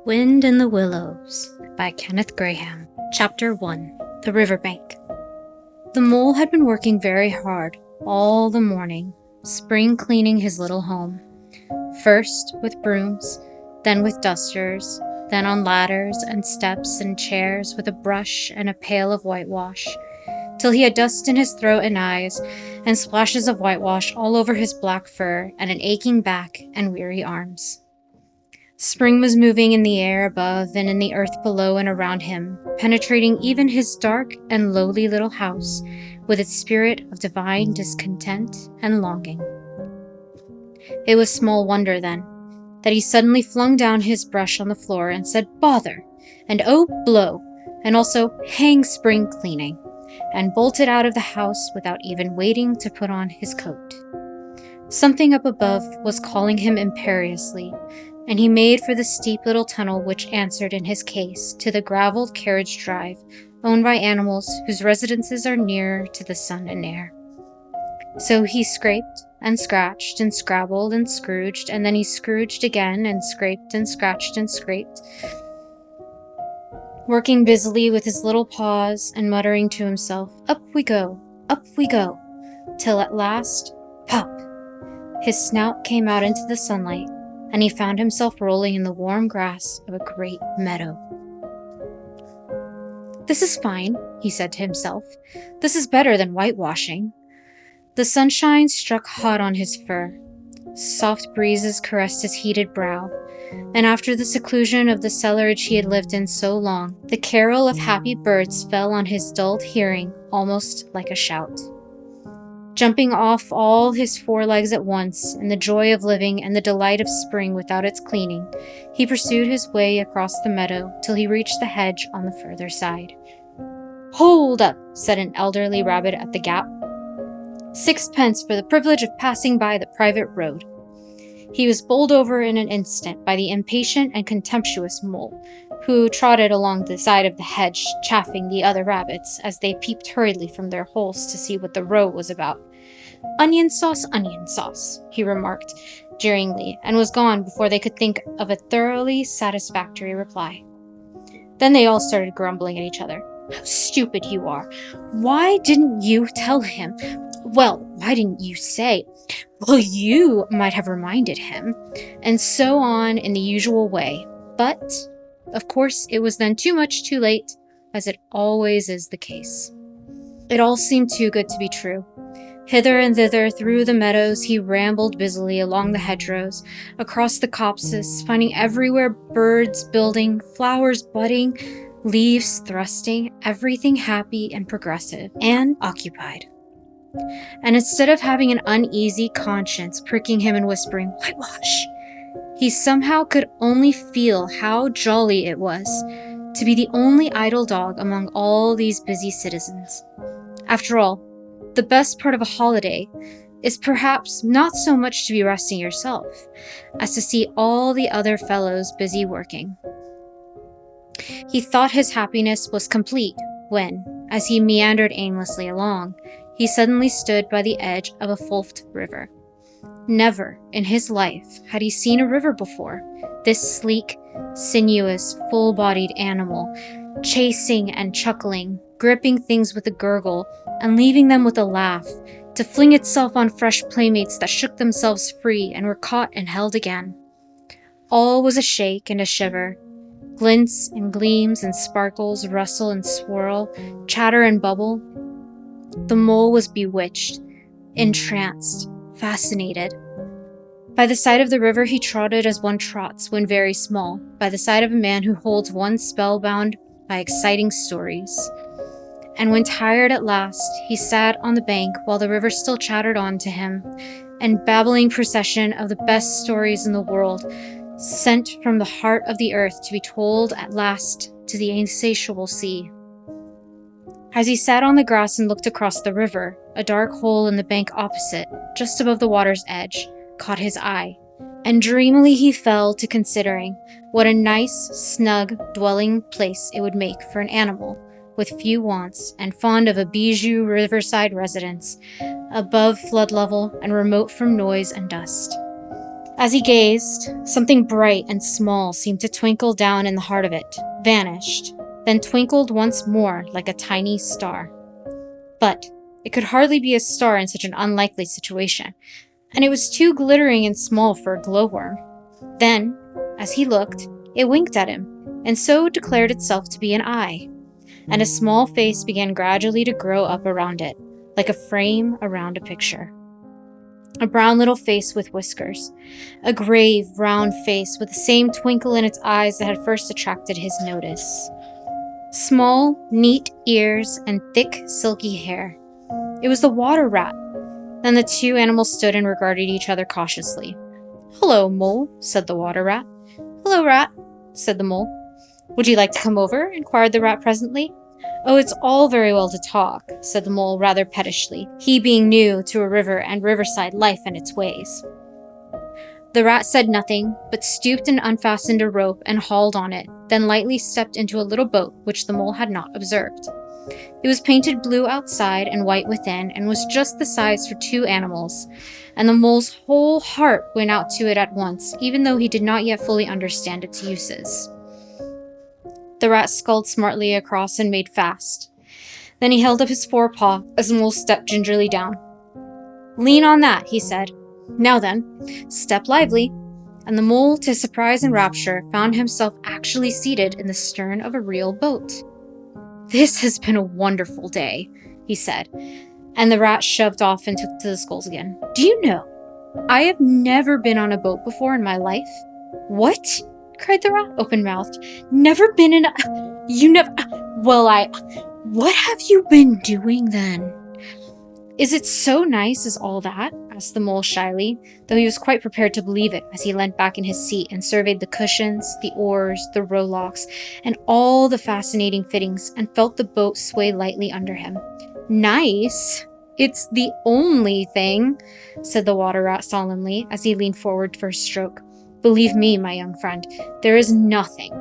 Wind in the Willows by Kenneth Graham. Chapter 1. The Riverbank. The mole had been working very hard all the morning, spring cleaning his little home. First with brooms, then with dusters, then on ladders and steps and chairs with a brush and a pail of whitewash, till he had dust in his throat and eyes, and splashes of whitewash all over his black fur and an aching back and weary arms. Spring was moving in the air above and in the earth below and around him, penetrating even his dark and lowly little house with its spirit of divine discontent and longing. It was small wonder, then, that he suddenly flung down his brush on the floor and said, "Bother!" and "Oh, blow!" and also "Hang spring cleaning!" and bolted out of the house without even waiting to put on his coat. Something up above was calling him imperiously, and he made for the steep little tunnel which answered in his case to the graveled carriage drive owned by animals whose residences are nearer to the sun and air. So he scraped and scratched and scrabbled and scrooged, and then he scrooged again and scraped and scratched and scraped, working busily with his little paws and muttering to himself, up we go, till at last, pop! His snout came out into the sunlight, and he found himself rolling in the warm grass of a great meadow. "This is fine," he said to himself. "This is better than whitewashing." The sunshine struck hot on his fur. Soft breezes caressed his heated brow, and after the seclusion of the cellarage he had lived in so long, the carol of happy birds fell on his dulled hearing almost like a shout. Jumping off all his four legs at once, in the joy of living and the delight of spring without its cleaning, he pursued his way across the meadow till he reached the hedge on the further side. "Hold up," said an elderly rabbit at the gap. "Sixpence for the privilege of passing by the private road." He was bowled over in an instant by the impatient and contemptuous mole, who trotted along the side of the hedge, chaffing the other rabbits as they peeped hurriedly from their holes to see what the row was about. onion sauce," he remarked jeeringly, and was gone before they could think of a thoroughly satisfactory reply. Then they all started grumbling at each other. "How stupid you are! Why didn't you tell him? Well, why didn't you say? Well, you might have reminded him," and so on in the usual way. But, of course, it was then too much too late, as it always is the case. It all seemed too good to be true. Hither and thither through the meadows he rambled busily along the hedgerows, across the copses, finding everywhere birds building, flowers budding, leaves thrusting, everything happy and progressive and occupied. And instead of having an uneasy conscience pricking him and whispering, "Whitewash!" he somehow could only feel how jolly it was to be the only idle dog among all these busy citizens. After all, the best part of a holiday is perhaps not so much to be resting yourself, as to see all the other fellows busy working. He thought his happiness was complete when, as he meandered aimlessly along, he suddenly stood by the edge of a fulfed river. Never in his life had he seen a river before, this sleek, sinuous, full-bodied animal, chasing and chuckling, gripping things with a gurgle, and leaving them with a laugh, to fling itself on fresh playmates that shook themselves free and were caught and held again. All was a shake and a shiver. Glints and gleams and sparkles, rustle and swirl, chatter and bubble. The mole was bewitched, entranced, fascinated. By the side of the river he trotted as one trots when very small, by the side of a man who holds one spellbound by exciting stories. And when tired at last, he sat on the bank while the river still chattered on to him, and babbling procession of the best stories in the world, sent from the heart of the earth to be told at last to the insatiable sea. As he sat on the grass and looked across the river, a dark hole in the bank opposite, just above the water's edge, caught his eye, and dreamily he fell to considering what a nice, snug dwelling place it would make for an animal with few wants and fond of a bijou riverside residence, above flood level and remote from noise and dust. As he gazed, something bright and small seemed to twinkle down in the heart of it, vanished, then twinkled once more like a tiny star. But it could hardly be a star in such an unlikely situation, and it was too glittering and small for a glowworm. Then, as he looked, it winked at him, and so declared itself to be an eye, and a small face began gradually to grow up around it, like a frame around a picture. A brown little face with whiskers, a grave, round face with the same twinkle in its eyes that had first attracted his notice. Small, neat ears and thick, silky hair. It was the water rat. Then the two animals stood and regarded each other cautiously. "Hello, Mole," said the water rat. "Hello, Rat," said the Mole. "Would you like to come over?" inquired the rat presently. "Oh, it's all very well to talk," said the Mole rather pettishly, he being new to a river and riverside life and its ways. The rat said nothing, but stooped and unfastened a rope and hauled on it, then lightly stepped into a little boat which the Mole had not observed. It was painted blue outside and white within, and was just the size for two animals, and the Mole's whole heart went out to it at once, even though he did not yet fully understand its uses. The rat sculled smartly across and made fast. Then he held up his forepaw as the Mole stepped gingerly down. "Lean on that," he said. "Now then, step lively." And the Mole, to his surprise and rapture, found himself actually seated in the stern of a real boat. "This has been a wonderful day," he said, and the rat shoved off and took to the sculls again. "Do you know, I have never been on a boat before in my life." "What?" cried the rat, open-mouthed. "Never been in a... You never... Well, What have you been doing then?" "Is it so nice as all that?" asked the Mole shyly, though he was quite prepared to believe it as he leant back in his seat and surveyed the cushions, the oars, the rowlocks, and all the fascinating fittings, and felt the boat sway lightly under him. "Nice? It's the only thing," said the water rat solemnly as he leaned forward for a stroke. "Believe me, my young friend, there is nothing,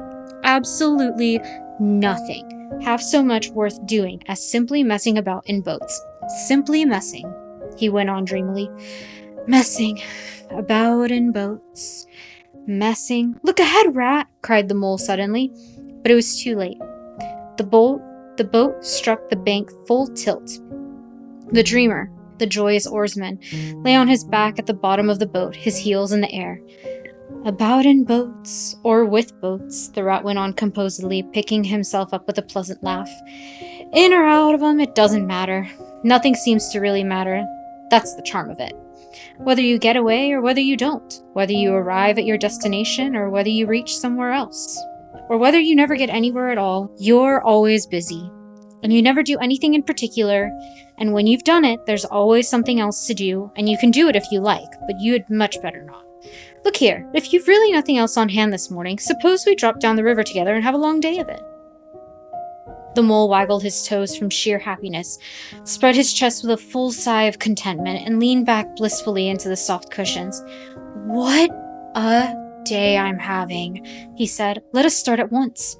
absolutely nothing, half so much worth doing as simply messing about in boats. Simply messing," he went on dreamily. "Messing about in boats. Messing—" "Look ahead, Rat!" cried the Mole suddenly, but it was too late. The boat struck the bank full tilt. The dreamer, the joyous oarsman, lay on his back at the bottom of the boat, his heels in the air. "About in boats, or with boats," the rat went on composedly, picking himself up with a pleasant laugh. "In or out of 'em, it doesn't matter. Nothing seems to really matter. That's the charm of it. Whether you get away or whether you don't, whether you arrive at your destination or whether you reach somewhere else, or whether you never get anywhere at all, you're always busy. And you never do anything in particular, and when you've done it, there's always something else to do, and you can do it if you like, but you'd much better not. Look here, if you've really nothing else on hand this morning, suppose we drop down the river together and have a long day of it." The Mole waggled his toes from sheer happiness, spread his chest with a full sigh of contentment, and leaned back blissfully into the soft cushions. "What a day I'm having," he said. "Let us start at once."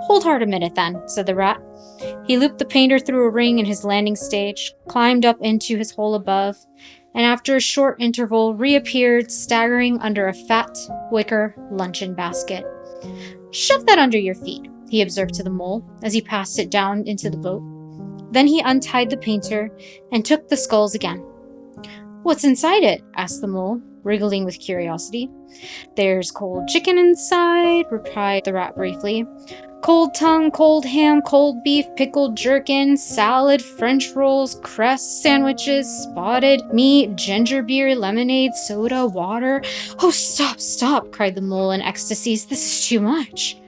"Hold hard a minute, then," said the rat. He looped the painter through a ring in his landing stage, climbed up into his hole above, and after a short interval reappeared, staggering under a fat wicker luncheon basket. "Shove that under your feet," he observed to the Mole, as he passed it down into the boat. Then he untied the painter and took the sculls again. "What's inside it?" asked the Mole, wriggling with curiosity. "There's cold chicken inside," replied the rat briefly. "Cold tongue, cold ham, cold beef, pickled gherkin, salad, French rolls, cress sandwiches, spotted meat, ginger beer, lemonade, soda, water." "Oh, stop," cried the Mole in ecstasies. "This is too much."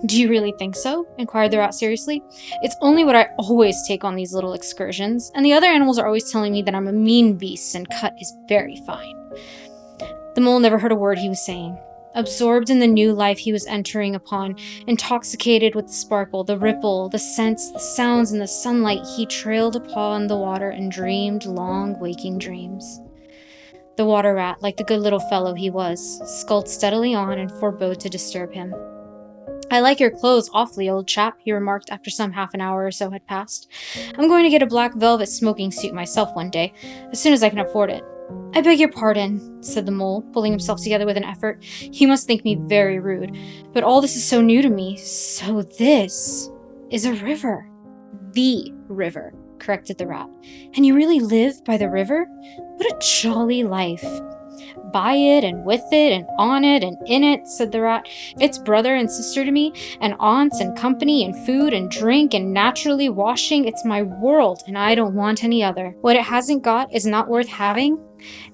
"Do you really think so?" inquired the rat seriously. "It's only what I always take on these little excursions, and the other animals are always telling me that I'm a mean beast and cut is very fine." The Mole never heard a word he was saying. Absorbed in the new life he was entering upon, intoxicated with the sparkle, the ripple, the scents, the sounds, and the sunlight, he trailed upon the water and dreamed long waking dreams. The water rat, like the good little fellow he was, sculled steadily on and forebode to disturb him. "I like your clothes awfully, old chap," he remarked after some half an hour or so had passed. "I'm going to get a black velvet smoking suit myself one day, as soon as I can afford it. "I beg your pardon," said the mole, pulling himself together with an effort. "You must think me very rude, but all this is so new to me. So this is a river." "The river," corrected the rat. "And you really live by the river? What a jolly life." "By it and with it and on it and in it," said the rat. "It's brother and sister to me, and aunts and company and food and drink and naturally washing. It's my world, and I don't want any other. What it hasn't got is not worth having,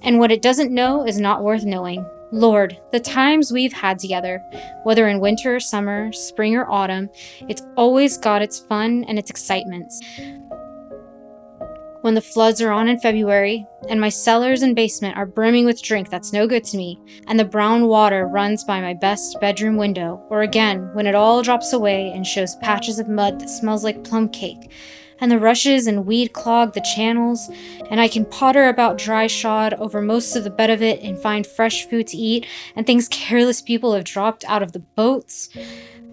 and what it doesn't know is not worth knowing. Lord, the times we've had together, whether in winter or summer, spring or autumn, it's always got its fun and its excitements. When the floods are on in February, and my cellars and basement are brimming with drink that's no good to me, and the brown water runs by my best bedroom window, or again, when it all drops away and shows patches of mud that smells like plum cake, and the rushes and weed clog the channels, and I can potter about dry shod over most of the bed of it and find fresh food to eat, and things careless people have dropped out of the boats.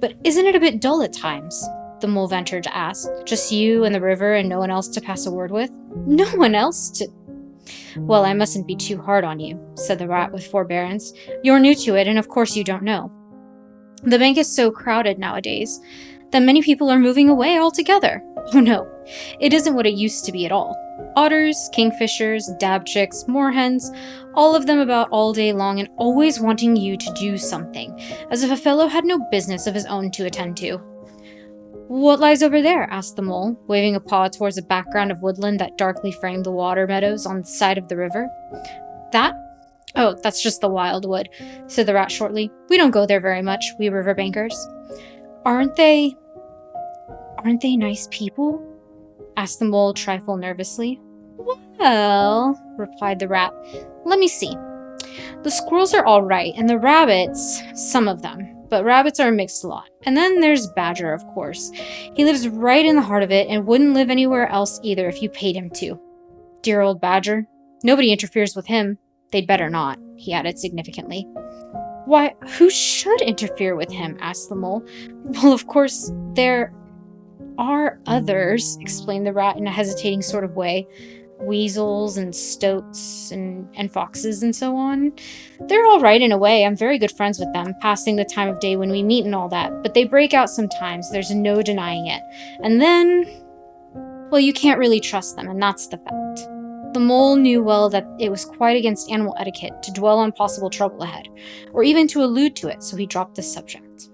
But isn't it a bit dull at times?" the mole ventured to ask. "Just you and the river and no one else to pass a word with?" "No one else to—" "Well, I mustn't be too hard on you," said the rat with forbearance. "You're new to it, and of course you don't know. The bank is so crowded nowadays that many people are moving away altogether. Oh no, it isn't what it used to be at all. Otters, kingfishers, dab chicks, moorhens, all of them about all day long and always wanting you to do something, as if a fellow had no business of his own to attend to." "What lies over there?" asked the mole, waving a paw towards a background of woodland that darkly framed the water meadows on the side of the river. "That? Oh, that's just the wildwood," said the rat shortly. "We don't go there very much, we riverbankers." Aren't they nice people?" asked the mole a trifle nervously. "Well," replied the rat, "let me see. The squirrels are all right, and the rabbits, some of them. But rabbits are a mixed lot. And then there's Badger, of course. He lives right in the heart of it and wouldn't live anywhere else either if you paid him to. Dear old Badger. Nobody interferes with him. They'd better not," he added significantly. "Why, who should interfere with him?" asked the mole. "Well, of course, there are others," explained the rat in a hesitating sort of way. "Weasels and stoats and foxes and so on. They're all right in a way. I'm very good friends with them, passing the time of day when we meet and all that. But they break out sometimes, there's no denying it. And then, well, you can't really trust them, and that's the fact." The mole knew well that it was quite against animal etiquette to dwell on possible trouble ahead, or even to allude to it, so he dropped the subject.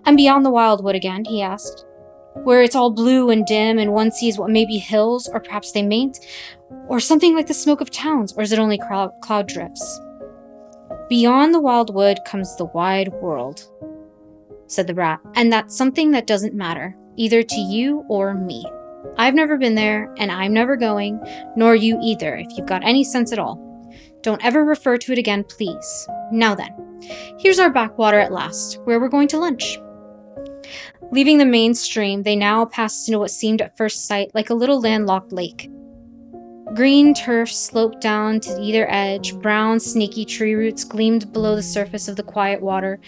"And beyond the wildwood again?" he asked. "Where it's all blue and dim and one sees what may be hills, or perhaps they mayn't, or something like the smoke of towns, or is it only cloud drifts?" "Beyond the wildwood comes the wide world," said the rat, "and that's something that doesn't matter, either to you or me. I've never been there, and I'm never going, nor you either, if you've got any sense at all. Don't ever refer to it again, please. Now then, here's our backwater at last, where we're going to lunch." Leaving the main stream, they now passed into what seemed at first sight like a little landlocked lake. Green turf sloped down to either edge, brown, snaky tree roots gleamed below the surface of the quiet water,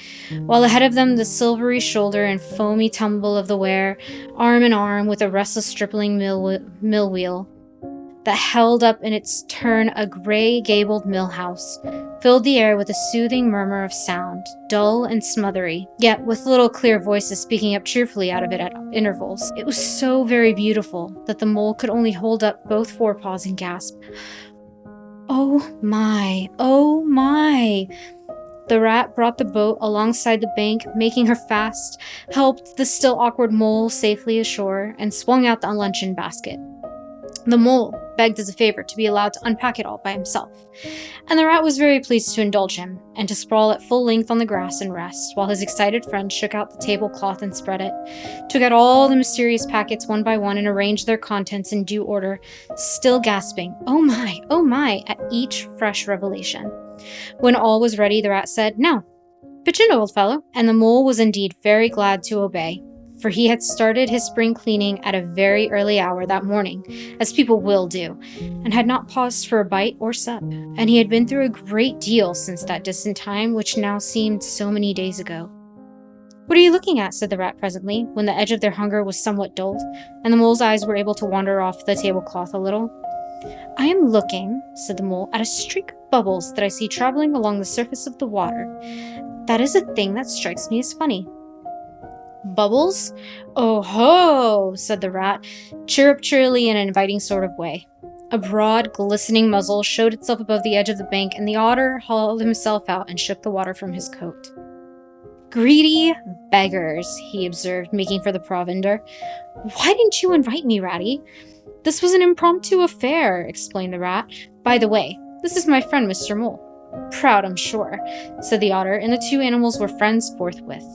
while ahead of them the silvery shoulder and foamy tumble of the Wear, arm in arm with a restless stripling mill wheel that held up in its turn a gray gabled mill house, filled the air with a soothing murmur of sound, dull and smothery, yet with little clear voices speaking up cheerfully out of it at intervals. It was so very beautiful that the mole could only hold up both forepaws and gasp, "Oh my, oh my!" The rat brought the boat alongside the bank, making her fast, helped the still awkward mole safely ashore, and swung out the luncheon basket. The mole begged as a favor to be allowed to unpack it all by himself, and the rat was very pleased to indulge him, and to sprawl at full length on the grass and rest, while his excited friend shook out the tablecloth and spread it, took out all the mysterious packets one by one and arranged their contents in due order, still gasping, oh my, at each fresh revelation. When all was ready, the rat said, "Now, pitch in, old fellow," and the mole was indeed very glad to obey, for he had started his spring cleaning at a very early hour that morning, as people will do, and had not paused for a bite or sup, and he had been through a great deal since that distant time which now seemed so many days ago. "What are you looking at?" said the rat presently, when the edge of their hunger was somewhat dulled, and the mole's eyes were able to wander off the tablecloth a little. I am looking, said the mole, at a streak of bubbles that I see traveling along the surface of the water. That is a thing that strikes me as funny. Bubbles? Oh ho, said the rat, chirrup cheerily in an inviting sort of way. A broad, glistening muzzle showed itself above the edge of the bank, and the otter hauled himself out and shook the water from his coat. Greedy beggars, he observed, making for the provender. Why didn't you invite me, Ratty? This was an impromptu affair, explained the rat. By the way, this is my friend Mr. Mole. Proud, I'm sure, said the otter, and the two animals were friends forthwith.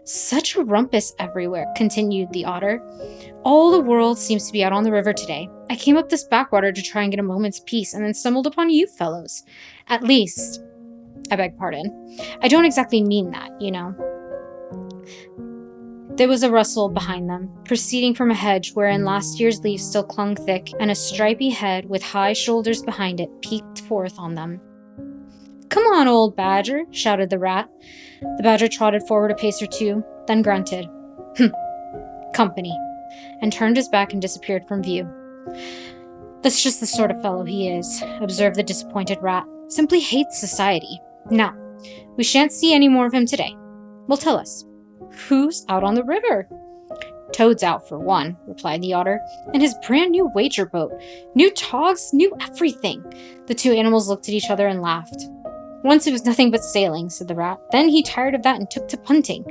Such a rumpus everywhere, continued the otter. All the world seems to be out on the river today. I came up this backwater to try and get a moment's peace, and then stumbled upon you fellows. At least, I beg pardon. I don't exactly mean that, you know. There was a rustle behind them, proceeding from a hedge wherein last year's leaves still clung thick, and a stripy head with high shoulders behind it peeped forth on them. Come on, old badger, shouted the rat. The badger trotted forward a pace or two, then grunted, company, and turned his back and disappeared from view. That's just the sort of fellow he is, observed the disappointed rat. Simply hates society. Now, we shan't see any more of him today. Well, tell us, who's out on the river? Toad's out for one, replied the otter, and his brand new wager boat. New togs, new everything. The two animals looked at each other and laughed. Once it was nothing but sailing, said the rat. Then he tired of that and took to punting.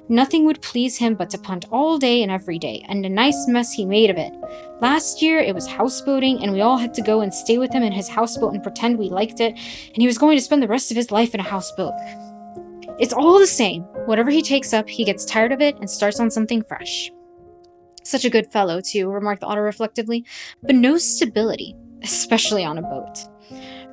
Nothing would please him but to punt all day and every day, and a nice mess he made of it. Last year it was houseboating, and we all had to go and stay with him in his houseboat and pretend we liked it, and he was going to spend the rest of his life in a houseboat. It's all the same. Whatever he takes up, he gets tired of it and starts on something fresh. Such a good fellow, too, remarked the otter reflectively, but no stability, especially on a boat.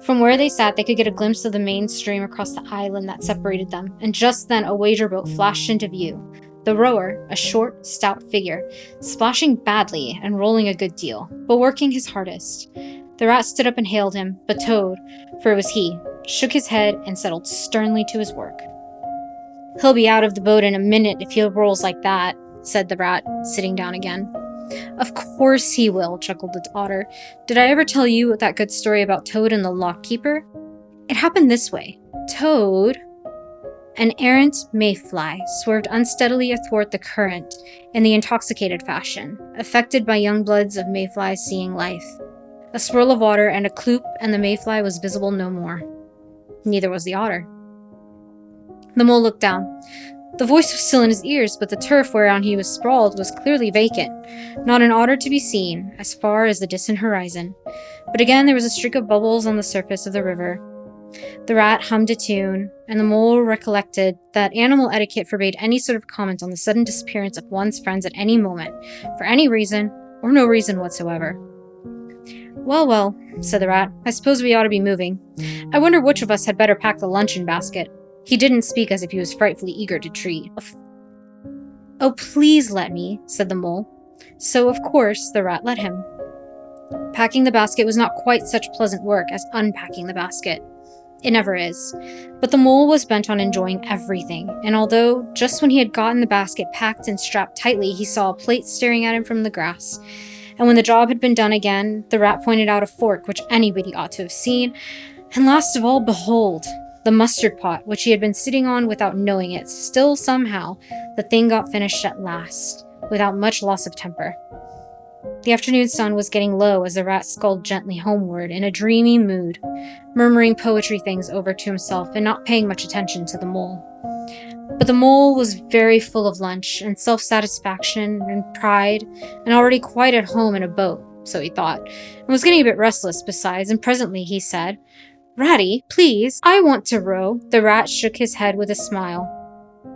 From where they sat, they could get a glimpse of the main stream across the island that separated them, and just then a wager boat flashed into view. The rower, a short, stout figure, splashing badly and rolling a good deal, but working his hardest. The rat stood up and hailed him, but Toad, for it was he, shook his head and settled sternly to his work. He'll be out of the boat in a minute if he rolls like that, said the rat, sitting down again. Of course he will, chuckled the otter. Did I ever tell you that good story about Toad and the lockkeeper? It happened this way. Toad, an errant mayfly, swerved unsteadily athwart the current in the intoxicated fashion, affected by young bloods of mayflies seeing life. A swirl of water and a kloop, and the mayfly was visible no more. Neither was the otter. The mole looked down. The voice was still in his ears, but the turf whereon he was sprawled was clearly vacant. Not an otter to be seen, as far as the distant horizon. But again there was a streak of bubbles on the surface of the river. The rat hummed a tune, and the mole recollected that animal etiquette forbade any sort of comment on the sudden disappearance of one's friends at any moment, for any reason, or no reason whatsoever. Well, well, said the rat, I suppose we ought to be moving. I wonder which of us had better pack the luncheon basket. He didn't speak as if he was frightfully eager to treat. Oh, please let me, said the mole. So, of course, the rat let him. Packing the basket was not quite such pleasant work as unpacking the basket. It never is. But the mole was bent on enjoying everything, and although, just when he had gotten the basket packed and strapped tightly, he saw a plate staring at him from the grass, and when the job had been done again, the rat pointed out a fork which anybody ought to have seen, and last of all, behold! The mustard pot, which he had been sitting on without knowing it. Still, somehow, the thing got finished at last, without much loss of temper. The afternoon sun was getting low as the rat sculled gently homeward in a dreamy mood, murmuring poetry things over to himself and not paying much attention to the mole. But the mole was very full of lunch and self-satisfaction and pride, and already quite at home in a boat, so he thought, and was getting a bit restless besides, and presently he said, Ratty, please, I want to row. The rat shook his head with a smile.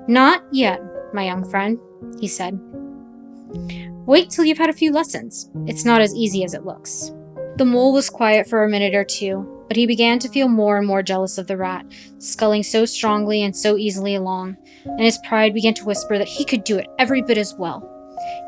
Not yet, my young friend, he said. Wait till you've had a few lessons. It's not as easy as it looks. The mole was quiet for a minute or two, but he began to feel more and more jealous of the rat, sculling so strongly and so easily along, and his pride began to whisper that he could do it every bit as well.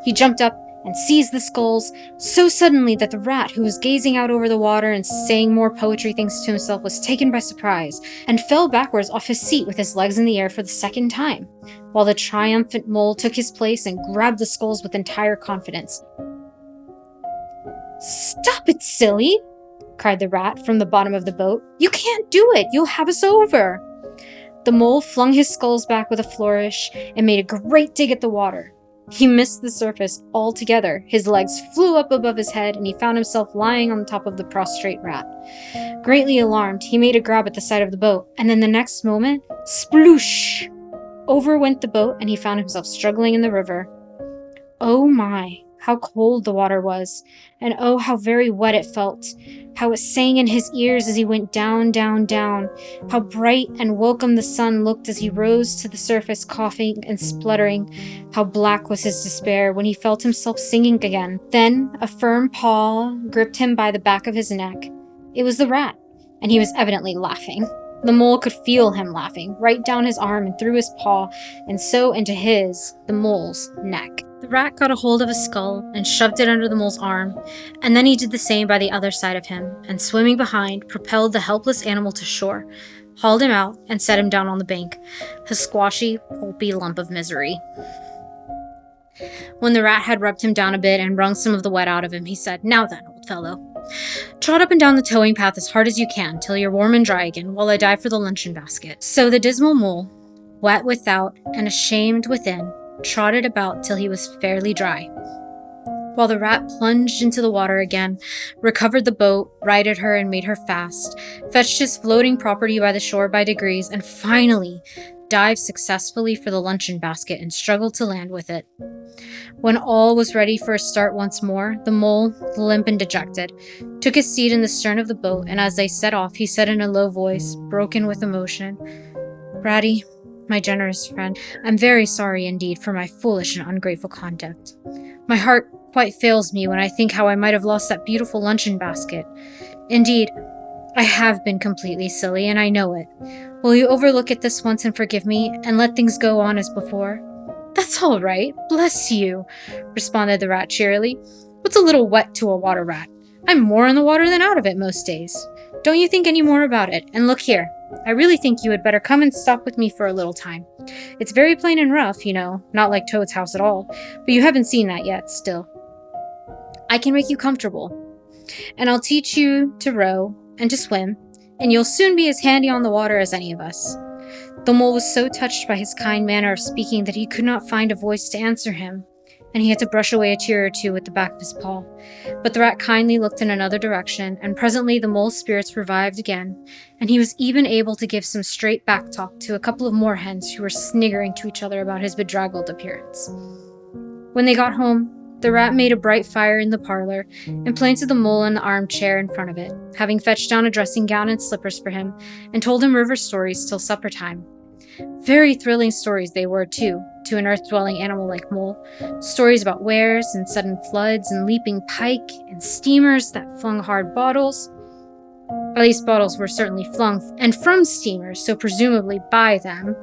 He jumped up and seized the sculls so suddenly that the rat, who was gazing out over the water and saying more poetry things to himself, was taken by surprise and fell backwards off his seat with his legs in the air for the second time, while the triumphant mole took his place and grabbed the sculls with entire confidence. Stop it, silly, cried the rat from the bottom of the boat. "You can't do it! You'll have us over!" The mole flung his sculls back with a flourish and made a great dig at the water. He missed the surface altogether. His legs flew up above his head, and he found himself lying on top of the prostrate rat. Greatly alarmed, he made a grab at the side of the boat, and then the next moment, sploosh! Over went the boat, and he found himself struggling in the river. Oh my, how cold the water was, and oh, how very wet it felt, how it sang in his ears as he went down, down, down, how bright and welcome the sun looked as he rose to the surface, coughing and spluttering, how black was his despair when he felt himself sinking again. Then a firm paw gripped him by the back of his neck. It was the rat, and he was evidently laughing. The mole could feel him laughing, right down his arm and through his paw, and so into his, the mole's, neck. The rat got a hold of his skull and shoved it under the mole's arm, and then he did the same by the other side of him, and swimming behind, propelled the helpless animal to shore, hauled him out, and set him down on the bank, a squashy, pulpy lump of misery. When the rat had rubbed him down a bit and wrung some of the wet out of him, he said, "Now then, old fellow, trot up and down the towing path as hard as you can till you're warm and dry again, while I dive for the luncheon basket." So the dismal mole, wet without and ashamed within, trotted about till he was fairly dry, while the rat plunged into the water again, recovered the boat, righted her and made her fast, fetched his floating property by the shore by degrees, and finally dived successfully for the luncheon basket and struggled to land with it. When all was ready for a start once more, the mole, limp and dejected, took his seat in the stern of the boat, and as they set off, he said in a low voice, broken with emotion, "Ratty, my generous friend, I'm very sorry indeed for my foolish and ungrateful conduct. My heart quite fails me when I think how I might have lost that beautiful luncheon basket. Indeed, I have been completely silly, and I know it. Will you overlook it this once and forgive me, and let things go on as before?" "That's all right, bless you," responded the rat cheerily. "What's a little wet to a water rat? I'm more in the water than out of it most days. Don't you think any more about it, and look here. I really think you had better come and stop with me for a little time. It's very plain and rough, you know, not like Toad's house at all, but you haven't seen that yet, still. I can make you comfortable, and I'll teach you to row and to swim, and you'll soon be as handy on the water as any of us." The mole was so touched by his kind manner of speaking that he could not find a voice to answer him, and he had to brush away a tear or two with the back of his paw. But the rat kindly looked in another direction, and presently the mole's spirits revived again, and he was even able to give some straight back talk to a couple of moor hens who were sniggering to each other about his bedraggled appearance. When they got home, the rat made a bright fire in the parlor, and planted the mole in the armchair in front of it, having fetched down a dressing gown and slippers for him, and told him river stories till supper time. Very thrilling stories they were, too, to an earth-dwelling animal like mole. Stories about wares and sudden floods and leaping pike and steamers that flung hard bottles. At least bottles were certainly flung and from steamers, so presumably by them.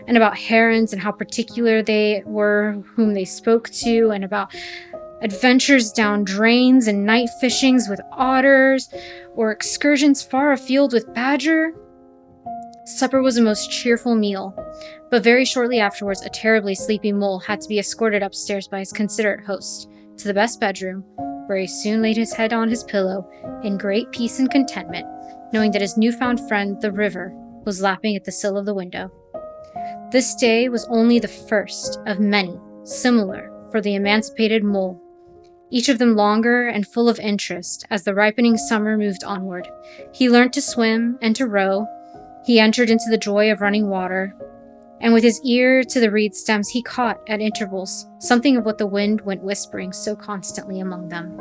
And about herons and how particular they were whom they spoke to, and about adventures down drains and night fishings with otters, or excursions far afield with badger. Supper was a most cheerful meal, but very shortly afterwards a terribly sleepy mole had to be escorted upstairs by his considerate host to the best bedroom, where he soon laid his head on his pillow in great peace and contentment, knowing that his newfound friend, the river, was lapping at the sill of the window. This day was only the first of many similar for the emancipated mole, each of them longer and full of interest as the ripening summer moved onward. He learned to swim and to row. He entered into the joy of running water, and with his ear to the reed stems he caught, at intervals, something of what the wind went whispering so constantly among them.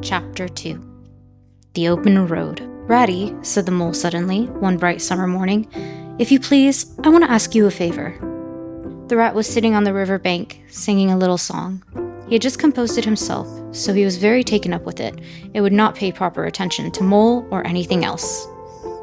Chapter 2. The Open Road. "Ratty," said the mole suddenly, one bright summer morning, "if you please, I want to ask you a favor." The rat was sitting on the river bank, singing a little song. He had just composed it himself, so he was very taken up with it. It would not pay proper attention to mole or anything else.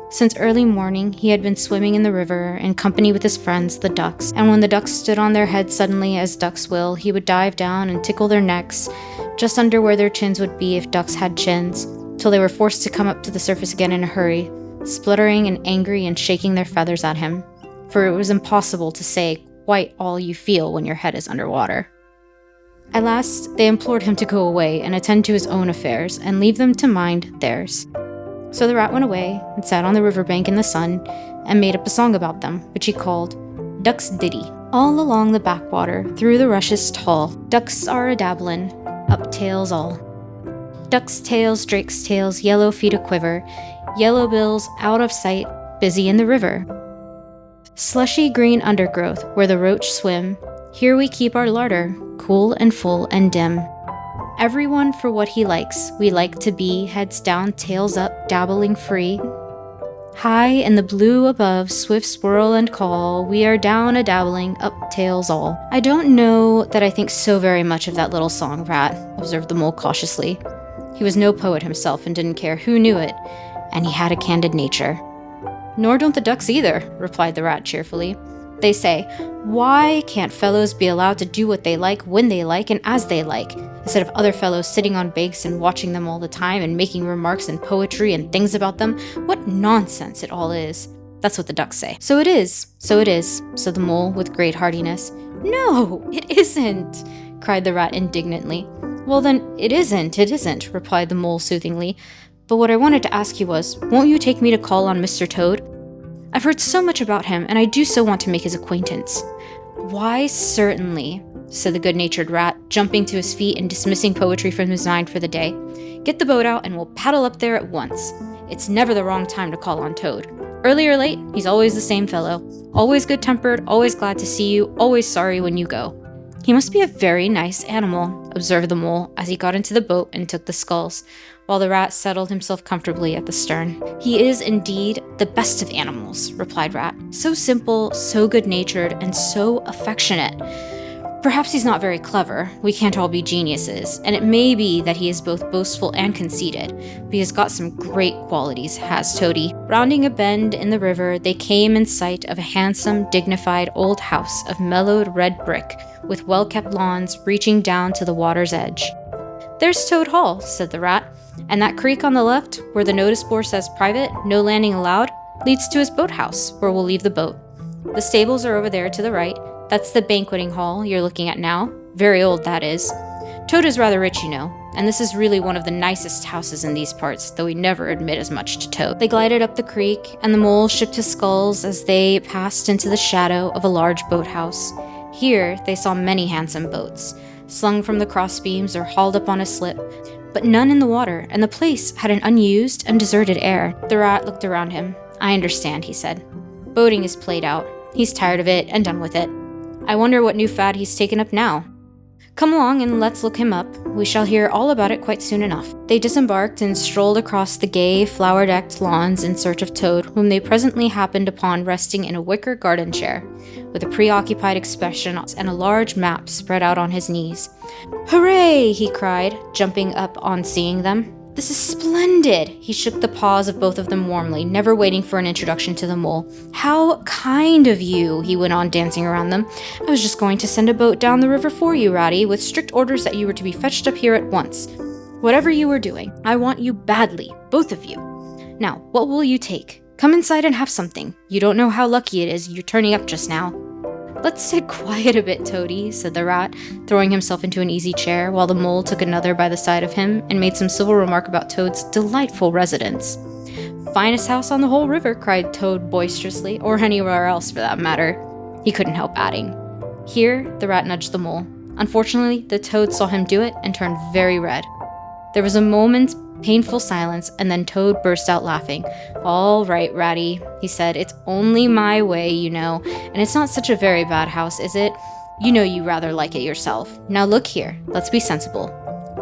Since early morning, he had been swimming in the river in company with his friends, the ducks, and when the ducks stood on their heads suddenly, as ducks will, he would dive down and tickle their necks, just under where their chins would be if ducks had chins, till they were forced to come up to the surface again in a hurry, spluttering and angry and shaking their feathers at him. for it was impossible to say quite all you feel when your head is underwater. At last, they implored him to go away and attend to his own affairs and leave them to mind theirs. So the rat went away and sat on the riverbank in the sun and made up a song about them, which he called 𝓟𝓪𝓽𝓮𝓼. All along the backwater, through the rushes tall, ducks are a-dabbling, up tails all. Ducks' tails, drakes' tails, yellow feet a-quiver, yellow bills out of sight, busy in the river. Slushy green undergrowth, where the roach swim, here we keep our larder, cool and full and dim. Everyone for what he likes, we like to be, heads down, tails up, dabbling free. High in the blue above, swift swirl and call, we are down a-dabbling, up tails all. I don't know that I think so very much of that little song, Rat, observed the mole cautiously. He was no poet himself and didn't care who knew it, and he had a candid nature. Nor don't the ducks either, replied the rat cheerfully. They say, why can't fellows be allowed to do what they like, when they like, and as they like, instead of other fellows sitting on banks and watching them all the time and making remarks and poetry and things about them? What nonsense it all is. That's what the ducks say. So it is, said the mole with great heartiness. No, it isn't, cried the rat indignantly. Well then, it isn't, replied the mole soothingly. But what I wanted to ask you was, won't you take me to call on Mr. Toad? I've heard so much about him, and I do so want to make his acquaintance. Why, certainly, said the good-natured rat, jumping to his feet and dismissing poetry from his mind for the day. Get the boat out and we'll paddle up there at once. It's never the wrong time to call on Toad. Early or late, he's always the same fellow. Always good-tempered, always glad to see you, always sorry when you go. He must be a very nice animal, observed the mole as he got into the boat and took the sculls, while the rat settled himself comfortably at the stern. He is indeed the best of animals, replied Rat. So simple, so good-natured, and so affectionate. Perhaps he's not very clever, we can't all be geniuses, and it may be that he is both boastful and conceited, but he has got some great qualities, has Toady. Rounding a bend in the river, they came in sight of a handsome, dignified old house of mellowed red brick, with well-kept lawns reaching down to the water's edge. There's Toad Hall, said the rat, and that creek on the left, where the notice board says private, no landing allowed, leads to his boathouse, where we'll leave the boat. The stables are over there to the right. That's the banqueting hall you're looking at now. Very old, that is. Toad is rather rich, you know, and this is really one of the nicest houses in these parts, though we never admit as much to Toad. They glided up the creek, and the mole shipped his sculls as they passed into the shadow of a large boathouse. Here they saw many handsome boats, slung from the crossbeams or hauled up on a slip, but none in the water, and the place had an unused and deserted air. The rat looked around him. I understand, he said. Boating is played out. He's tired of it and done with it. I wonder what new fad he's taken up now. Come along and let's look him up. We shall hear all about it quite soon enough. They disembarked and strolled across the gay, flower-decked lawns in search of Toad, whom they presently happened upon resting in a wicker garden chair, with a preoccupied expression and a large map spread out on his knees. Hooray! He cried, jumping up on seeing them. This is splendid! He shook the paws of both of them warmly, never waiting for an introduction to the mole. How kind of you, he went on, dancing around them. I was just going to send a boat down the river for you, Ratty, with strict orders that you were to be fetched up here at once. Whatever you were doing, I want you badly, both of you. Now, what will you take? Come inside and have something. You don't know how lucky it is you're turning up just now. Let's sit quiet a bit, Toady, said the rat, throwing himself into an easy chair, while the mole took another by the side of him and made some civil remark about Toad's delightful residence. Finest house on the whole river, cried Toad boisterously, or anywhere else for that matter. He couldn't help adding. Here, the rat nudged the mole. Unfortunately, the Toad saw him do it and turned very red. There was a moment's painful silence, and then Toad burst out laughing. All right, Ratty, he said, it's only my way, you know, and it's not such a very bad house, is it? You know you rather like it yourself. Now look here, let's be sensible.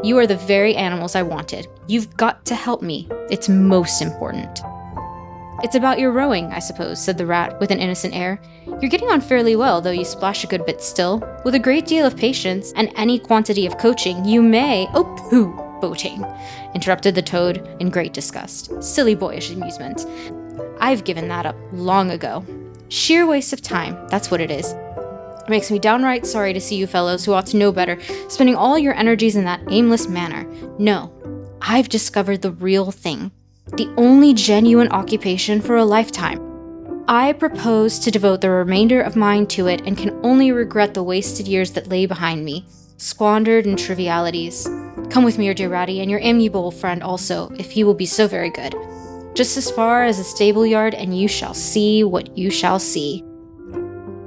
You are the very animals I wanted. You've got to help me. It's most important. It's about your rowing, I suppose, said the rat with an innocent air. You're getting on fairly well, though you splash a good bit still. With a great deal of patience and any quantity of coaching, you may— Oh, pooh! Boating, interrupted the Toad in great disgust. Silly boyish amusement. I've given that up long ago. Sheer waste of time, that's what it is. It makes me downright sorry to see you fellows who ought to know better, spending all your energies in that aimless manner. No, I've discovered the real thing. The only genuine occupation for a lifetime. I propose to devote the remainder of mine to it and can only regret the wasted years that lay behind me, squandered in trivialities. Come with me, 𝓟𝓪𝓷𝓰, and your amiable friend also, if he will be so very good. Just as far as the stable yard, and you shall see what you shall see."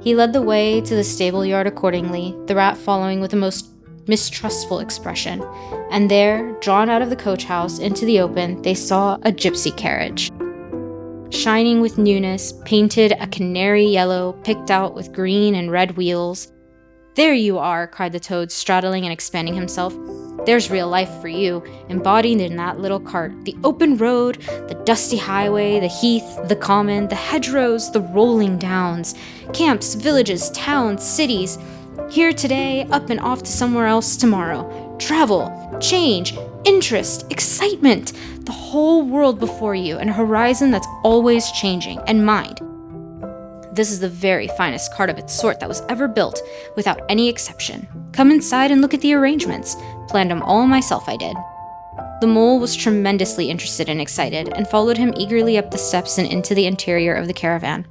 He led the way to the stable yard accordingly, the rat following with a most mistrustful expression, and there, drawn out of the coach house into the open, they saw a gypsy carriage. Shining with newness, painted a canary yellow, picked out with green and red wheels. "There you are," cried the toad, straddling and expanding himself. "There's real life for you, embodied in that little cart. The open road, the dusty highway, the heath, the common, the hedgerows, the rolling downs, camps, villages, towns, cities. Here today, up and off to somewhere else tomorrow. Travel, change, interest, excitement. The whole world before you, and a horizon that's always changing. And mind, this is the very finest cart of its sort that was ever built, without any exception. Come inside and look at the arrangements. Planned them all myself, I did." The mole was tremendously interested and excited, and followed him eagerly up the steps and into the interior of the caravan.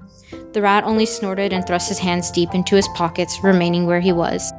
The rat only snorted and thrust his hands deep into his pockets, remaining where he was.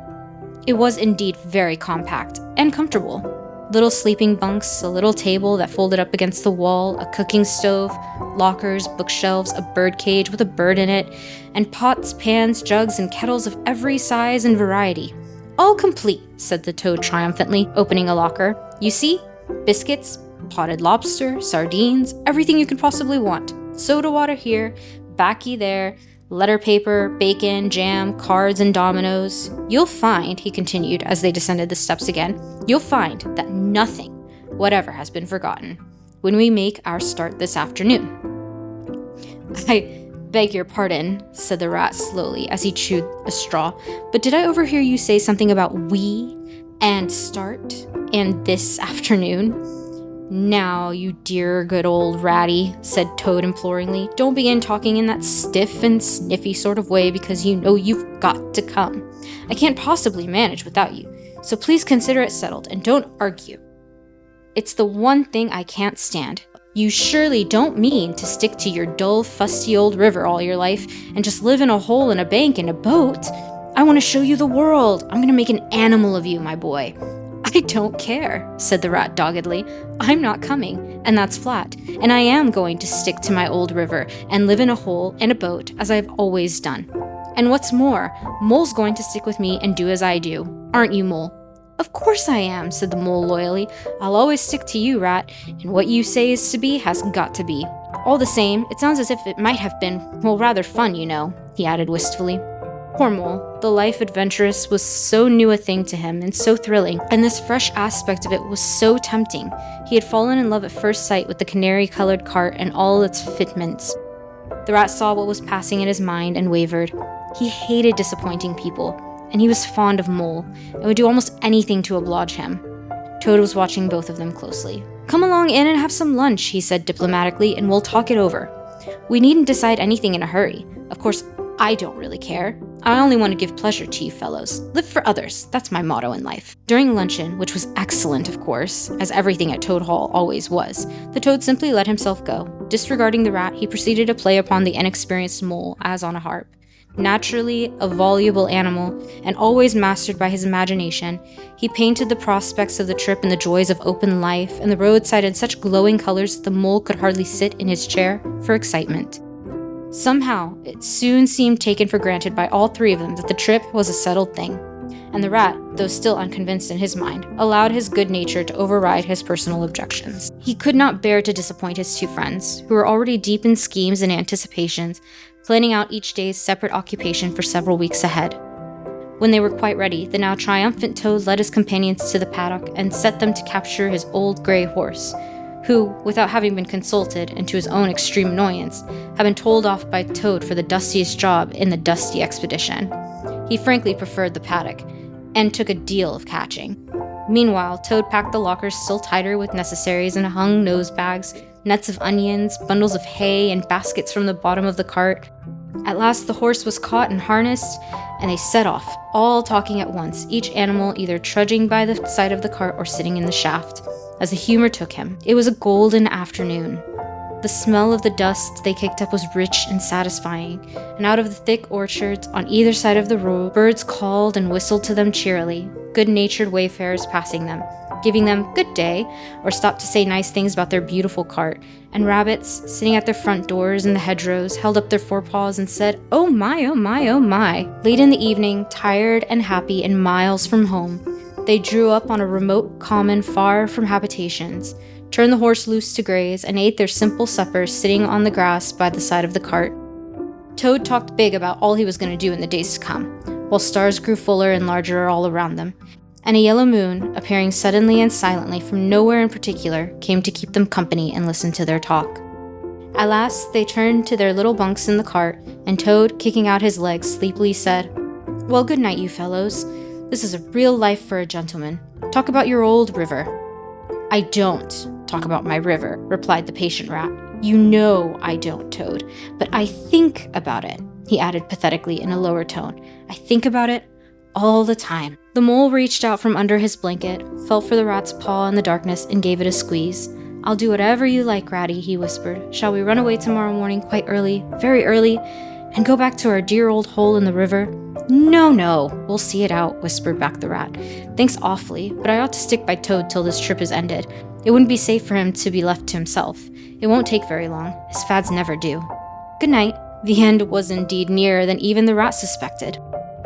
It was indeed very compact and comfortable. Little sleeping bunks, a little table that folded up against the wall, a cooking stove, lockers, bookshelves, a bird cage with a bird in it, and pots, pans, jugs, and kettles of every size and variety. "All complete," said the toad triumphantly, opening a locker. "You see? Biscuits, potted lobster, sardines, everything you could possibly want. Soda water here, baccy there, letter paper, bacon, jam, cards, and dominoes. You'll find," he continued as they descended the steps again, "you'll find that nothing whatever has been forgotten when we make our start this afternoon." "I beg your pardon," said the rat slowly as he chewed a straw, "but did I overhear you say something about we and start and this afternoon?" "Now, you dear good old ratty," said Toad imploringly, "don't begin talking in that stiff and sniffy sort of way, because you know you've got to come. I can't possibly manage without you, so please consider it settled and don't argue. It's the one thing I can't stand. You surely don't mean to stick to your dull, fusty old river all your life and just live in a hole in a bank in a boat. I want to show you the world. I'm going to make an animal of you, my boy." "I don't care," said the rat doggedly. "I'm not coming, and that's flat, and I am going to stick to my old river and live in a hole and a boat as I've always done. And what's more, Mole's going to stick with me and do as I do. Aren't you, Mole?" "Of course I am," said the mole loyally. "I'll always stick to you, rat, and what you say is to be has got to be. All the same, it sounds as if it might have been, well, rather fun, you know," he added wistfully. Poor Mole, the life adventurous was so new a thing to him and so thrilling, and this fresh aspect of it was so tempting. He had fallen in love at first sight with the canary-colored cart and all its fitments. The rat saw what was passing in his mind and wavered. He hated disappointing people, and he was fond of Mole, and would do almost anything to oblige him. Toad was watching both of them closely. "Come along in and have some lunch," he said diplomatically, "and we'll talk it over. We needn't decide anything in a hurry. Of course, I don't really care. I only want to give pleasure to you fellows. Live for others. That's my motto in life." During luncheon, which was excellent, of course, as everything at Toad Hall always was, the toad simply let himself go. Disregarding the rat, he proceeded to play upon the inexperienced mole as on a harp. Naturally a voluble animal, and always mastered by his imagination, he painted the prospects of the trip and the joys of open life and the roadside in such glowing colors that the mole could hardly sit in his chair for excitement. Somehow, it soon seemed taken for granted by all three of them that the trip was a settled thing, and the rat, though still unconvinced in his mind, allowed his good nature to override his personal objections. He could not bear to disappoint his two friends, who were already deep in schemes and anticipations, planning out each day's separate occupation for several weeks ahead. When they were quite ready, the now triumphant Toad led his companions to the paddock and set them to capture his old gray horse, who, without having been consulted, and to his own extreme annoyance, had been told off by Toad for the dustiest job in the dusty expedition. He frankly preferred the paddock, and took a deal of catching. Meanwhile, Toad packed the lockers still tighter with necessaries and hung nose bags, nets of onions, bundles of hay, and baskets from the bottom of the cart. At last the horse was caught and harnessed, and they set off, all talking at once, each animal either trudging by the side of the cart or sitting in the shaft, as the humor took him. It was a golden afternoon. The smell of the dust they kicked up was rich and satisfying, and out of the thick orchards on either side of the road, birds called and whistled to them cheerily, good-natured wayfarers passing them, giving them good day, or stopped to say nice things about their beautiful cart, and rabbits, sitting at their front doors in the hedgerows, held up their forepaws and said, "Oh my, oh my, oh my." Late in the evening, tired and happy and miles from home, they drew up on a remote common far from habitations, turned the horse loose to graze, and ate their simple supper sitting on the grass by the side of the cart. Toad talked big about all he was going to do in the days to come, while stars grew fuller and larger all around them, and a yellow moon, appearing suddenly and silently from nowhere in particular, came to keep them company and listen to their talk. At last they turned to their little bunks in the cart, and Toad, kicking out his legs, sleepily said, "Well, good night, you fellows. This is a real life for a gentleman. Talk about your old river." "I don't talk about my river," replied the patient rat. "You know I don't, Toad, but I think about it," he added pathetically in a lower tone. "I think about it all the time." The mole reached out from under his blanket, felt for the rat's paw in the darkness, and gave it a squeeze. "I'll do whatever you like, Ratty," he whispered. "Shall we run away tomorrow morning quite early, very early, and go back to our dear old hole in the river?" No, we'll see it out," whispered back the rat. "Thanks awfully, but I ought to stick by Toad till this trip is ended. It wouldn't be safe for him to be left to himself. It won't take very long. His fads never do. Good night." The end was indeed nearer than even the rat suspected.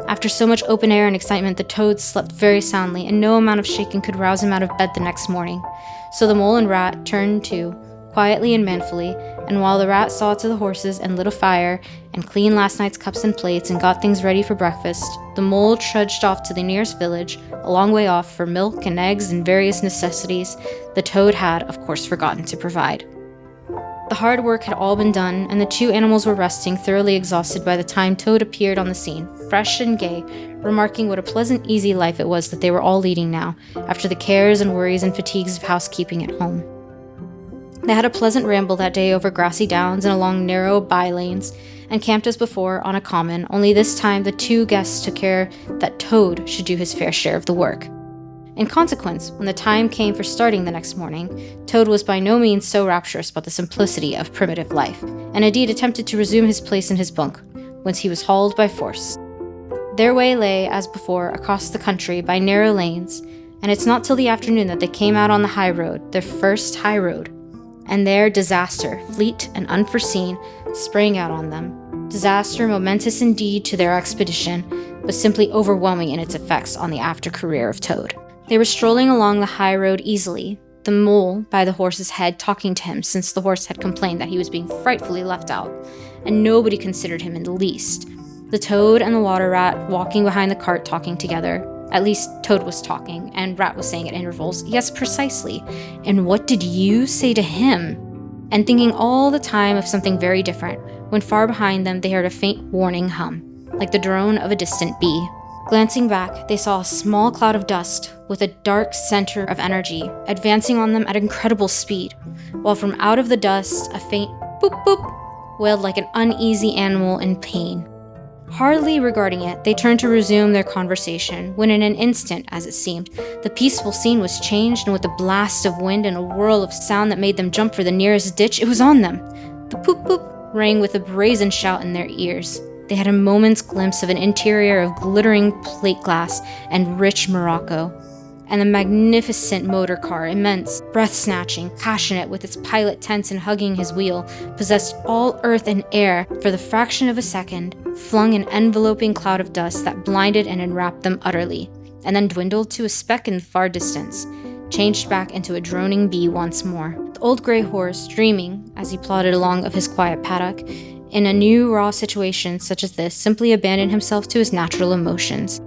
After so much open air and excitement, the Toad slept very soundly, and no amount of shaking could rouse him out of bed the next morning. So the mole and rat turned to, quietly and manfully, and while the rat saw to the horses and lit a fire, and cleaned last night's cups and plates and got things ready for breakfast, the mole trudged off to the nearest village, a long way off, for milk and eggs and various necessities the Toad had, of course, forgotten to provide. The hard work had all been done, and the two animals were resting, thoroughly exhausted by the time Toad appeared on the scene, fresh and gay, remarking what a pleasant, easy life it was that they were all leading now, after the cares and worries and fatigues of housekeeping at home. They had a pleasant ramble that day over grassy downs and along narrow by-lanes, and camped as before on a common, only this time the two guests took care that Toad should do his fair share of the work. In consequence, when the time came for starting the next morning, Toad was by no means so rapturous about the simplicity of primitive life, and indeed attempted to resume his place in his bunk, whence he was hauled by force. Their way lay, as before, across the country by narrow lanes, and it's not till the afternoon that they came out on the high road, their first high road, and there disaster, fleet and unforeseen, sprang out on them. Disaster momentous indeed to their expedition, but simply overwhelming in its effects on the after career of Toad. They were strolling along the high road easily, the mole by the horse's head talking to him since the horse had complained that he was being frightfully left out, and nobody considered him in the least. The Toad and the water rat walking behind the cart talking together. At least Toad was talking, and Rat was saying at intervals, "Yes, precisely. And what did you say to him?" And thinking all the time of something very different, when far behind them they heard a faint warning hum, like the drone of a distant bee. Glancing back, they saw a small cloud of dust with a dark center of energy advancing on them at incredible speed, while from out of the dust a faint boop boop wailed like an uneasy animal in pain. Hardly regarding it, they turned to resume their conversation, when in an instant, as it seemed, the peaceful scene was changed, and with a blast of wind and a whirl of sound that made them jump for the nearest ditch, it was on them. The poop poop rang with a brazen shout in their ears. They had a moment's glimpse of an interior of glittering plate glass and rich morocco, and the magnificent motor car, immense, breath-snatching, passionate, with its pilot tense and hugging his wheel, possessed all earth and air for the fraction of a second, flung an enveloping cloud of dust that blinded and enwrapped them utterly, and then dwindled to a speck in the far distance, changed back into a droning bee once more. The old gray horse, dreaming, as he plodded along of his quiet paddock, in a new raw situation such as this, simply abandoned himself to his natural emotions.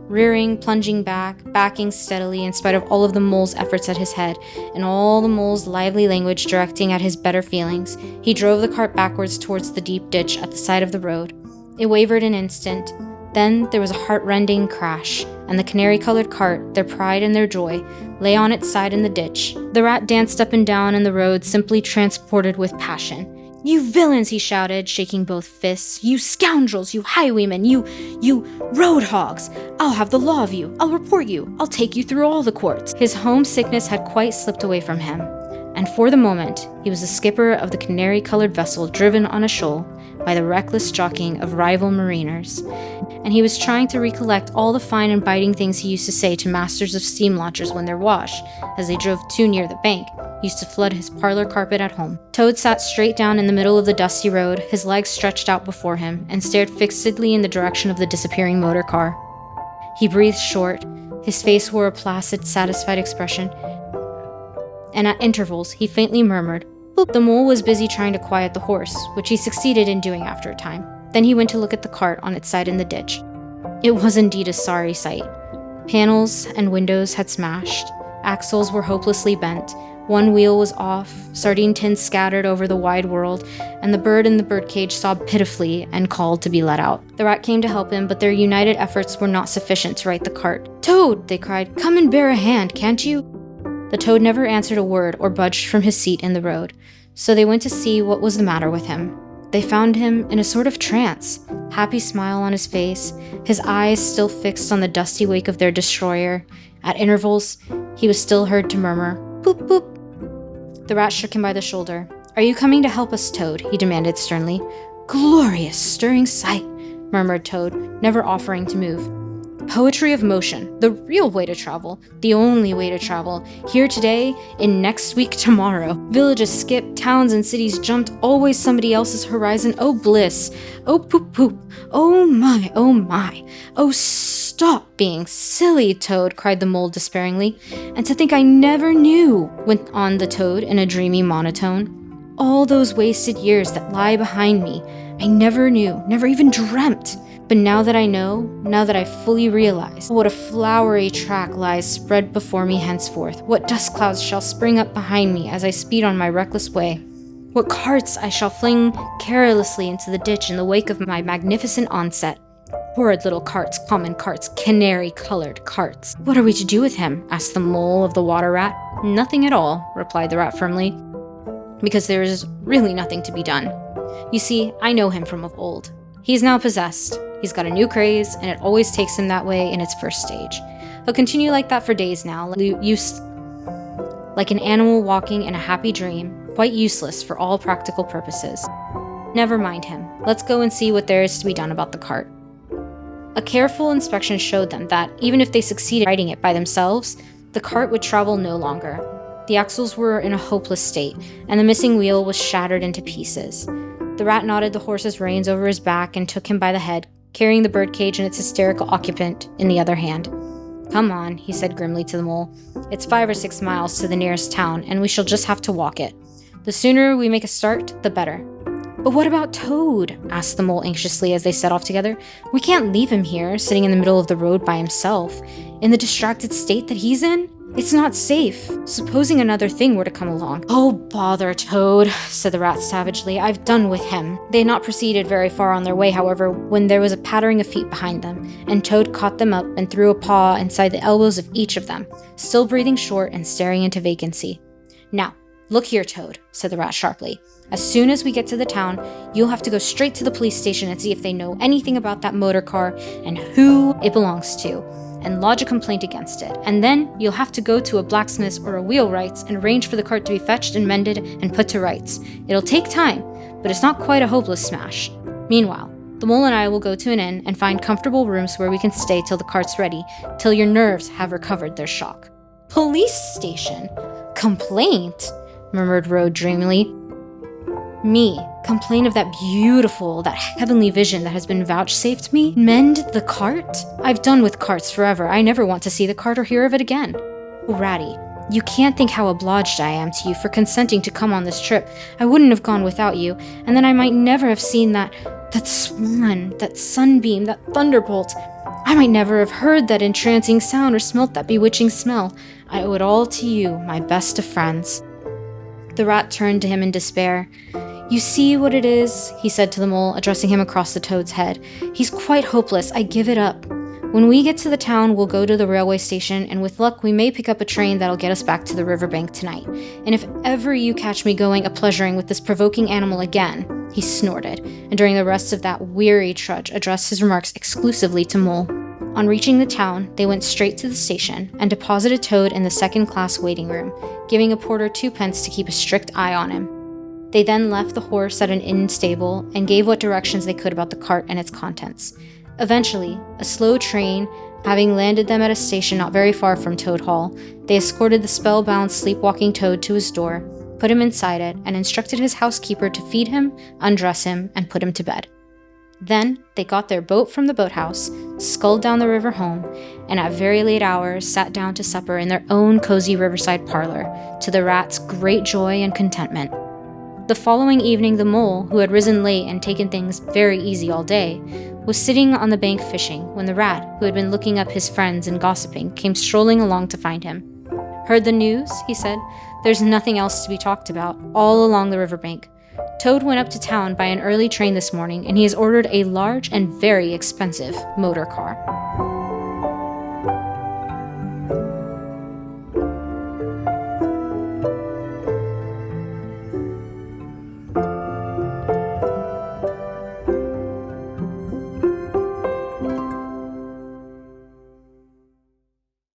Rearing, plunging back, backing steadily in spite of all of the mole's efforts at his head, and all the mole's lively language directing at his better feelings, he drove the cart backwards towards the deep ditch at the side of the road. It wavered an instant, then there was a heart-rending crash, and the canary-colored cart, their pride and their joy, lay on its side in the ditch. The rat danced up and down in the road, simply transported with passion. "You villains," he shouted, shaking both fists. "You scoundrels, you highwaymen, you road hogs! I'll have the law of you, I'll report you, I'll take you through all the courts." His homesickness had quite slipped away from him, and for the moment, he was the skipper of the canary-colored vessel driven on a shoal by the reckless jockeying of rival mariners, and he was trying to recollect all the fine and biting things he used to say to masters of steam launchers when their wash, as they drove too near the bank, used to flood his parlor carpet at home. Toad sat straight down in the middle of the dusty road, his legs stretched out before him, and stared fixedly in the direction of the disappearing motor car. He breathed short, his face wore a placid, satisfied expression, and at intervals he faintly murmured, "Boop." The mole was busy trying to quiet the horse, which he succeeded in doing after a time. Then he went to look at the cart on its side in the ditch. It was indeed a sorry sight. Panels and windows had smashed, axles were hopelessly bent, one wheel was off, sardine tins scattered over the wide world, and the bird in the birdcage sobbed pitifully and called to be let out. The rat came to help him, but their united efforts were not sufficient to right the cart. "Toad," they cried, "come and bear a hand, can't you?" The toad never answered a word or budged from his seat in the road, so they went to see what was the matter with him. They found him in a sort of trance, happy smile on his face, his eyes still fixed on the dusty wake of their destroyer. At intervals, he was still heard to murmur, "Boop, boop." The rat shook him by the shoulder. "Are you coming to help us, Toad?" he demanded sternly. "Glorious, stirring sight," murmured Toad, never offering to move. "Poetry of motion, the real way to travel, the only way to travel, here today, in next week tomorrow. Villages skipped, towns and cities jumped, always somebody else's horizon. Oh bliss, oh poop poop, oh my, oh my. Oh stop being silly, Toad," cried the mole despairingly. "And to think I never knew," went on the toad in a dreamy monotone. "All those wasted years that lie behind me, I never knew, never even dreamt. But now that I know, now that I fully realize, what a flowery track lies spread before me henceforth, what dust clouds shall spring up behind me as I speed on my reckless way, what carts I shall fling carelessly into the ditch in the wake of my magnificent onset. Horrid little carts, common carts, canary-colored carts." "What are we to do with him?" asked the mole of the water rat. "Nothing at all," replied the rat firmly, "because there is really nothing to be done. You see, I know him from of old. He is now possessed. He's got a new craze, and it always takes him that way in its first stage. He'll continue like that for days now, like an animal walking in a happy dream, quite useless for all practical purposes. Never mind him. Let's go and see what there is to be done about the cart." A careful inspection showed them that, even if they succeeded riding it by themselves, the cart would travel no longer. The axles were in a hopeless state, and the missing wheel was shattered into pieces. The rat knotted the horse's reins over his back and took him by the head, carrying the birdcage and its hysterical occupant in the other hand. "Come on," he said grimly to the mole. "It's 5 or 6 miles to the nearest town, and we shall just have to walk it. The sooner we make a start, the better." "But what about Toad?" asked the mole anxiously as they set off together. "We can't leave him here, sitting in the middle of the road by himself, in the distracted state that he's in. It's not safe. Supposing another thing were to come along." "Oh, bother Toad," said the rat savagely. "I've done with him." They had not proceeded very far on their way, however, when there was a pattering of feet behind them, and Toad caught them up and threw a paw inside the elbows of each of them, still breathing short and staring into vacancy. "Now, look here, Toad," said the rat sharply. "As soon as we get to the town, you'll have to go straight to the police station and see if they know anything about that motor car and who it belongs to, and lodge a complaint against it. And then you'll have to go to a blacksmith's or a wheelwright's and arrange for the cart to be fetched and mended and put to rights. It'll take time, but it's not quite a hopeless smash. Meanwhile, the mole and I will go to an inn and find comfortable rooms where we can stay till the cart's ready, till your nerves have recovered their shock." "Police station? Complaint?" murmured Rode dreamily. "Me, complain of that beautiful, that heavenly vision that has been vouchsafed me? Mend the cart? I've done with carts forever. I never want to see the cart or hear of it again. Oh, Ratty, you can't think how obliged I am to you for consenting to come on this trip. I wouldn't have gone without you, and then I might never have seen that swan, that sunbeam, that thunderbolt. I might never have heard that entrancing sound or smelt that bewitching smell. I owe it all to you, my best of friends." The rat turned to him in despair. "You see what it is," he said to the mole, addressing him across the toad's head. "He's quite hopeless. I give it up. When we get to the town, we'll go to the railway station, and with luck, we may pick up a train that'll get us back to the riverbank tonight. And if ever you catch me going a-pleasuring with this provoking animal again," he snorted, and during the rest of that weary trudge addressed his remarks exclusively to Mole, On reaching the town, they went straight to the station and deposited Toad in the second-class waiting room, giving a porter 2p to keep a strict eye on him. They then left the horse at an inn stable and gave what directions they could about the cart and its contents. Eventually, a slow train having landed them at a station not very far from Toad Hall, they escorted the spellbound, sleepwalking Toad to his door, put him inside it, and instructed his housekeeper to feed him, undress him, and put him to bed. Then, they got their boat from the boathouse, sculled down the river home, and at very late hours sat down to supper in their own cozy riverside parlor, to the rat's great joy and contentment. The following evening, the mole, who had risen late and taken things very easy all day, was sitting on the bank fishing when the rat, who had been looking up his friends and gossiping, came strolling along to find him. "Heard the news?" he said. "There's nothing else to be talked about, all along the riverbank. Toad went up to town by an early train this morning, and he has ordered a large and very expensive motor car."